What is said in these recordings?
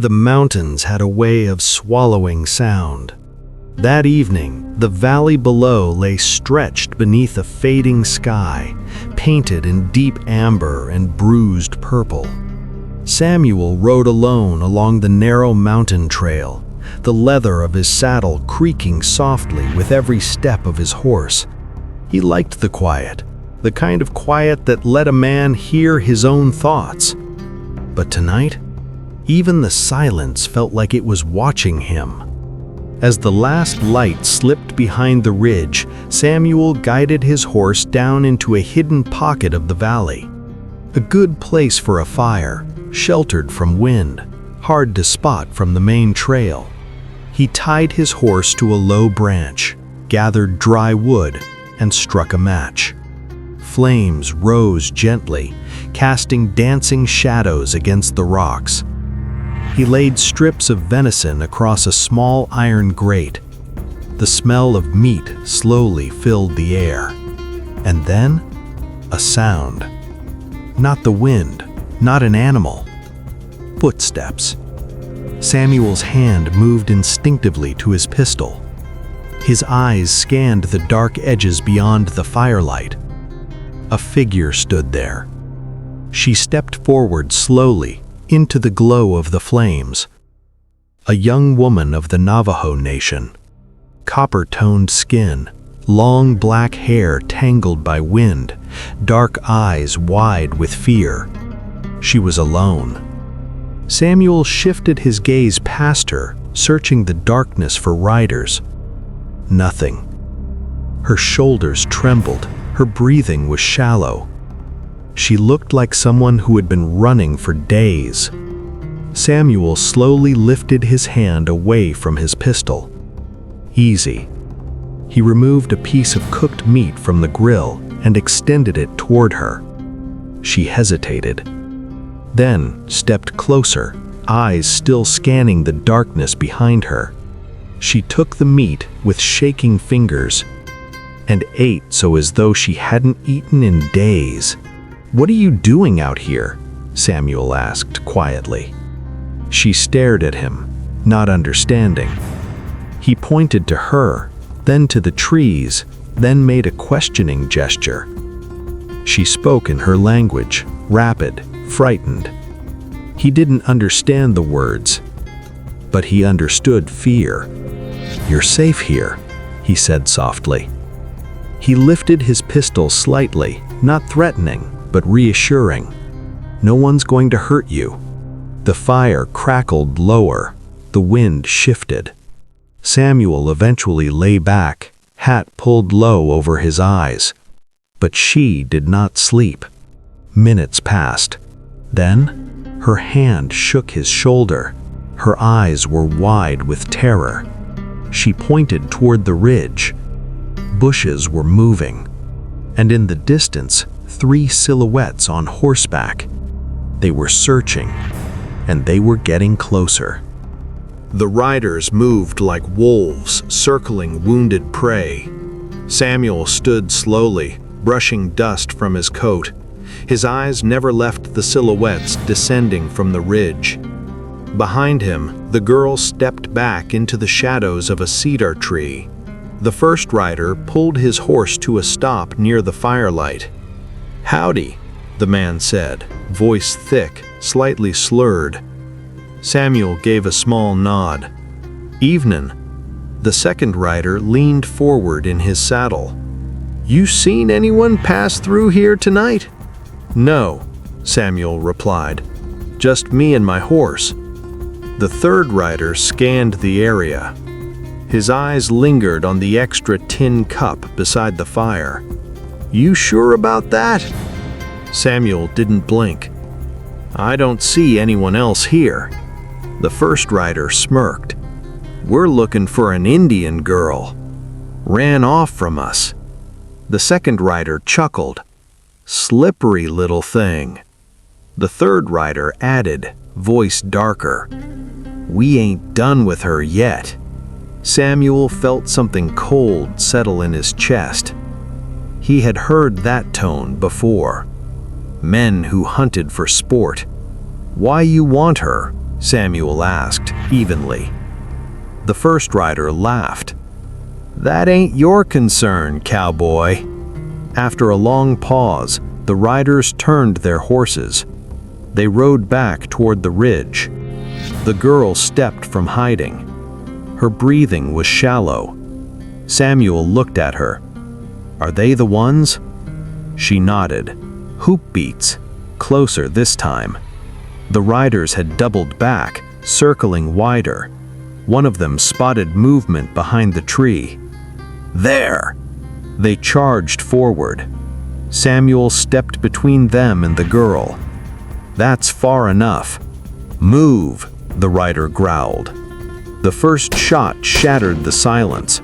The mountains had a way of swallowing sound. That evening, the valley below lay stretched beneath a fading sky, painted in deep amber and bruised purple. Samuel rode alone along the narrow mountain trail, the leather of his saddle creaking softly with every step of his horse. He liked the quiet, the kind of quiet that let a man hear his own thoughts. But tonight, even the silence felt like it was watching him. As the last light slipped behind the ridge, Samuel guided his horse down into a hidden pocket of the valley. A good place for a fire, sheltered from wind, hard to spot from the main trail. He tied his horse to a low branch, gathered dry wood, and struck a match. Flames rose gently, casting dancing shadows against the rocks. He laid strips of venison across a small iron grate. The smell of meat slowly filled the air. And then, a sound. Not the wind, not an animal. Footsteps. Samuel's hand moved instinctively to his pistol. His eyes scanned the dark edges beyond the firelight. A figure stood there. She stepped forward slowly, into the glow of the flames. A young woman of the Navajo nation. Copper-toned skin, long black hair tangled by wind, dark eyes wide with fear. She was alone. Samuel shifted his gaze past her, searching the darkness for riders. Nothing. Her shoulders trembled, her breathing was shallow. She looked like someone who had been running for days. Samuel slowly lifted his hand away from his pistol. Easy. He removed a piece of cooked meat from the grill and extended it toward her. She hesitated, then stepped closer, eyes still scanning the darkness behind her. She took the meat with shaking fingers and ate so as though she hadn't eaten in days. "What are you doing out here?" Samuel asked quietly. She stared at him, not understanding. He pointed to her, then to the trees, then made a questioning gesture. She spoke in her language, rapid, frightened. He didn't understand the words, but he understood fear. "You're safe here," he said softly. He lifted his pistol slightly, not threatening, but reassuring. "No one's going to hurt you." The fire crackled lower, the wind shifted. Samuel eventually lay back, hat pulled low over his eyes. But she did not sleep. Minutes passed. Then, her hand shook his shoulder. Her eyes were wide with terror. She pointed toward the ridge. Bushes were moving, and in the distance, 3 silhouettes on horseback. They were searching, and they were getting closer. The riders moved like wolves circling wounded prey. Samuel stood slowly, brushing dust from his coat. His eyes never left the silhouettes descending from the ridge. Behind him, the girl stepped back into the shadows of a cedar tree. The first rider pulled his horse to a stop near the firelight. "Howdy," the man said, voice thick, slightly slurred. Samuel gave a small nod. "Evenin'." The second rider leaned forward in his saddle. "You seen anyone pass through here tonight?" "No," Samuel replied. "Just me and my horse." The third rider scanned the area. His eyes lingered on the extra tin cup beside the fire. "You sure about that?" Samuel didn't blink. "I don't see anyone else here." The first rider smirked. "We're looking for an Indian girl. Ran off from us." The second rider chuckled. "Slippery little thing." The third rider added, voice darker, "We ain't done with her yet." Samuel felt something cold settle in his chest. He had heard that tone before. Men who hunted for sport. "Why you want her?" Samuel asked evenly. The first rider laughed. "That ain't your concern, cowboy." After a long pause, the riders turned their horses. They rode back toward the ridge. The girl stepped from hiding. Her breathing was shallow. Samuel looked at her. "Are they the ones?" She nodded. Hoofbeats, closer this time. The riders had doubled back, circling wider. One of them spotted movement behind the tree. "There!" They charged forward. Samuel stepped between them and the girl. "That's far enough. Move," the rider growled. The first shot shattered the silence.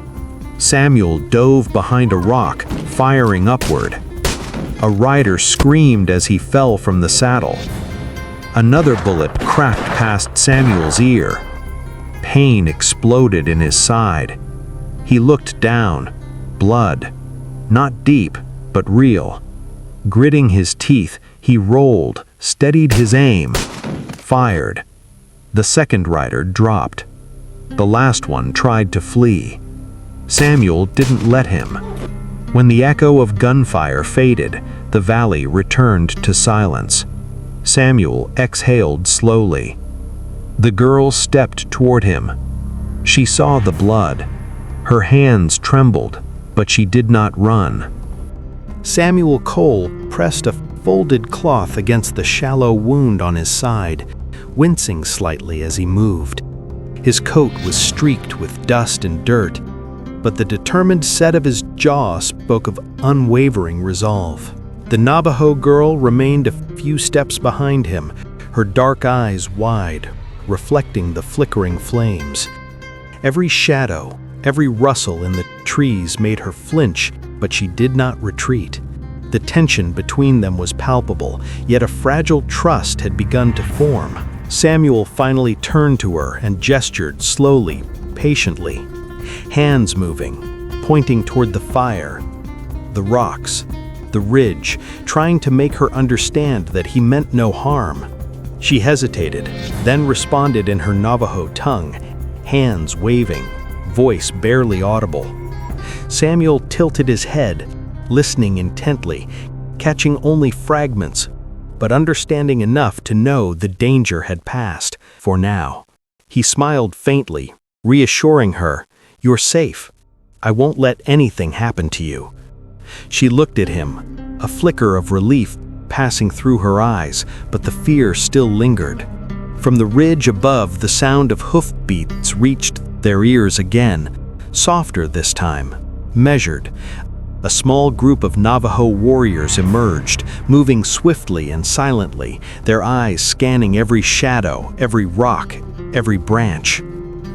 Samuel dove behind a rock, firing upward. A rider screamed as he fell from the saddle. Another bullet cracked past Samuel's ear. Pain exploded in his side. He looked down. Blood. Not deep, but real. Gritting his teeth, he rolled, steadied his aim, fired. The second rider dropped. The last one tried to flee. Samuel didn't let him. When the echo of gunfire faded, the valley returned to silence. Samuel exhaled slowly. The girl stepped toward him. She saw the blood. Her hands trembled, but she did not run. Samuel Cole pressed a folded cloth against the shallow wound on his side, wincing slightly as he moved. His coat was streaked with dust and dirt, but the determined set of his jaw spoke of unwavering resolve. The Navajo girl remained a few steps behind him, her dark eyes wide, reflecting the flickering flames. Every shadow, every rustle in the trees made her flinch, but she did not retreat. The tension between them was palpable, yet a fragile trust had begun to form. Samuel finally turned to her and gestured slowly, patiently, hands moving, pointing toward the fire, the rocks, the ridge, trying to make her understand that he meant no harm. She hesitated, then responded in her Navajo tongue, hands waving, voice barely audible. Samuel tilted his head, listening intently, catching only fragments, but understanding enough to know the danger had passed, for now. He smiled faintly, reassuring her, "You're safe. I won't let anything happen to you." She looked at him, a flicker of relief passing through her eyes, but the fear still lingered. From the ridge above, the sound of hoofbeats reached their ears again, softer this time, measured. A small group of Navajo warriors emerged, moving swiftly and silently, their eyes scanning every shadow, every rock, every branch.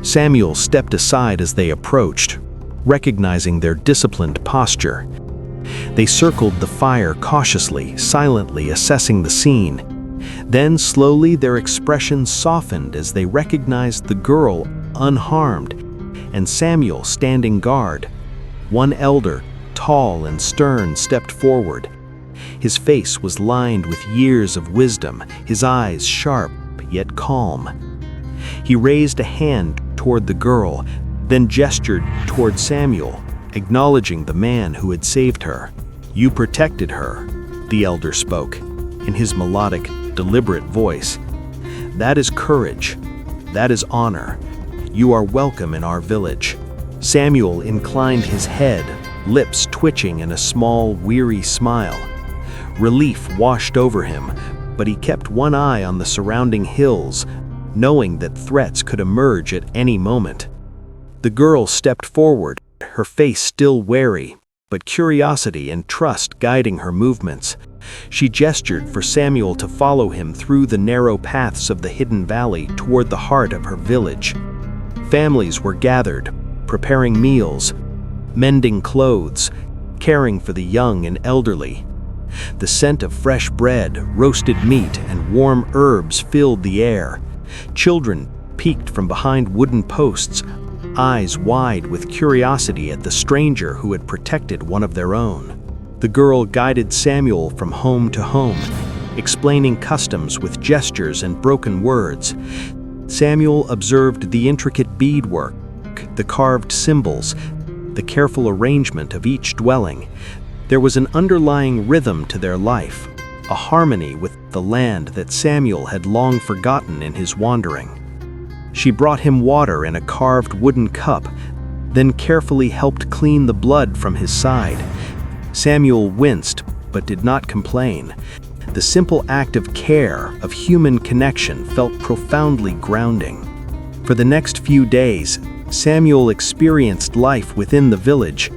Samuel stepped aside as they approached, recognizing their disciplined posture. They circled the fire cautiously, silently assessing the scene. Then slowly their expressions softened as they recognized the girl unharmed and Samuel standing guard. One elder, tall and stern, stepped forward. His face was lined with years of wisdom, his eyes sharp yet calm. He raised a hand toward the girl, then gestured toward Samuel, acknowledging the man who had saved her. "You protected her," the elder spoke, in his melodic, deliberate voice. "That is courage. That is honor. You are welcome in our village." Samuel inclined his head, lips twitching in a small, weary smile. Relief washed over him, but he kept one eye on the surrounding hills, knowing that threats could emerge at any moment. The girl stepped forward, her face still wary, but curiosity and trust guiding her movements. She gestured for Samuel to follow him through the narrow paths of the hidden valley toward the heart of her village. Families were gathered, preparing meals, mending clothes, caring for the young and elderly. The scent of fresh bread, roasted meat, and warm herbs filled the air. Children peeked from behind wooden posts, eyes wide with curiosity at the stranger who had protected one of their own. The girl guided Samuel from home to home, explaining customs with gestures and broken words. Samuel observed the intricate beadwork, the carved symbols, the careful arrangement of each dwelling. There was an underlying rhythm to their life, a harmony with the land that Samuel had long forgotten in his wandering. She brought him water in a carved wooden cup, then carefully helped clean the blood from his side. Samuel winced, but did not complain. The simple act of care, of human connection, felt profoundly grounding. For the next few days, Samuel experienced life within the village.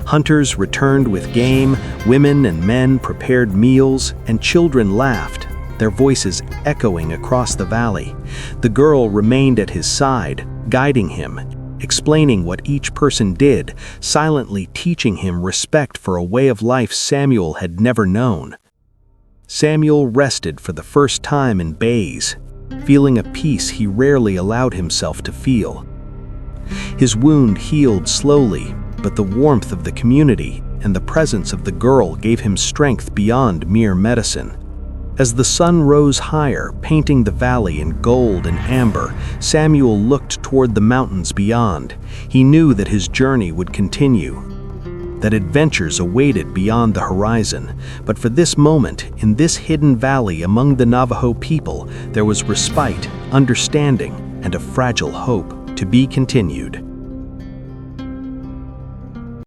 Hunters returned with game, women and men prepared meals, and children laughed, their voices echoing across the valley. The girl remained at his side, guiding him, explaining what each person did, silently teaching him respect for a way of life Samuel had never known. Samuel rested for the first time in days, feeling a peace he rarely allowed himself to feel. His wound healed slowly, but the warmth of the community and the presence of the girl gave him strength beyond mere medicine. As the sun rose higher, painting the valley in gold and amber, Samuel looked toward the mountains beyond. He knew that his journey would continue, that adventures awaited beyond the horizon. But for this moment, in this hidden valley among the Navajo people, there was respite, understanding, and a fragile hope to be continued.